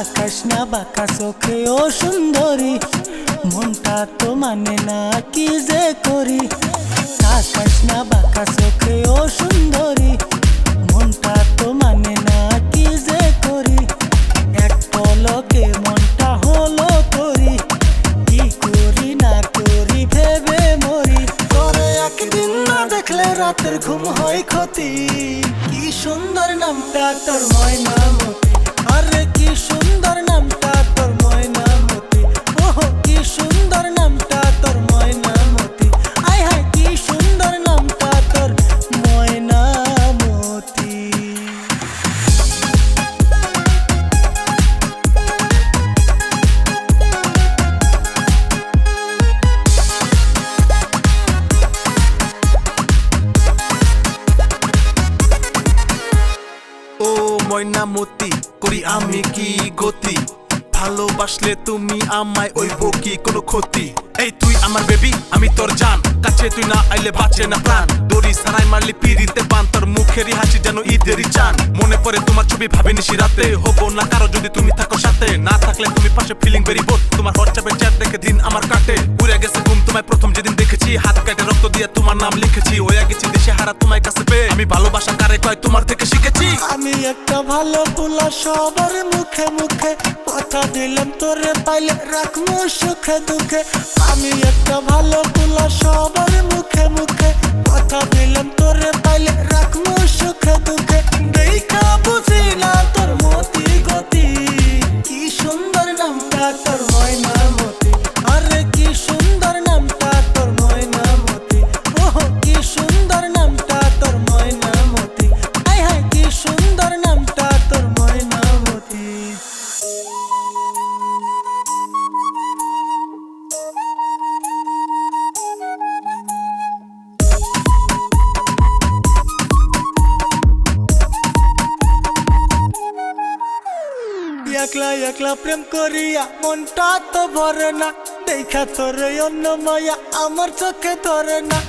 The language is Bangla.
তাকাস না বাঁকা চোখে ও সুন্দরী, মনটা তো মানে না কি যে করি। তাকাস না বাঁকা চোখে ও সুন্দরী, মনটা তো মানে না কি যে করি। এক পলকে মনটা হলো করি, কি করি না করি ভেবে মরি। তোরে একদিন না দেখলে রাতের ঘুম হয় ক্ষতি। কি সুন্দর নামটা তোর ময়নামতি, আরে কি সুন্দর নামটা তোর ময়নামতি। ওহো কি সুন্দর নামটা তোর ময়নামতি, আয় হায় কি সুন্দর নামটা তোর ময়নামতি। ও ময়নামতি করি আমি কি গতি, ভালোবাসলে তুমি আমায় ওইব কি কোনো ক্ষতি। এই তুই আমার বেবি আমি তোর জান, কাছে তুই না আইলে বাঁচে না প্রাণ। দড়ি সারাই মারলি পিড়িতে বান, তোর মুখেরই হাসি যেন ঈদেরই চান। মনে পড়ে তোমার ছবি ভাবি নিশি রাতে, হবো না কারো যদি তুমি থাকো সাথে। না থাকলে তুমি পাশে ফিলিং ভেরি বোধ, তোমার হোয়াটসঅ্যাপে চ্যাট দেখে দিন আমার কাটে। উড়ে গেছে ঘুম তোমায় প্রথম যেদিন দেখেছি, হাত কাটে রক্ত দিয়ে তোমার নাম লিখেছি। হয়ে গেছি দেশে হারা তোমায় কাছে পেয়ে, আমি ভালোবাসা কারে কয় তোমার থেকে শিখেছি। আমি একটা ভালো পোলা সবার মুখে মুখে, কথা দিলাম তোরে পাইলে রাখবো সুখে দুঃখে। আমি একটা ভালো পোলা সবার মুখে মুখে, কথা দিলাম তোরে পাইলে রাখবো সুখে দুঃখে। দেখা বুঝি না তোর মতি গতি, কি সুন্দর নামটা তোর ময়নামতি, আরে কি সুন্দর নামটা তোর ময়নামতি। ওহো কি সুন্দর নামটা তোর ময়নামতি, আয় হায় কি সুন্দর নামটা তোর ময়নামতি। একলা একলা প্রেম করিয়া মনটা তো ভরে না, দেখা তোর অন্য মায়া আমার চোখে ধরে না।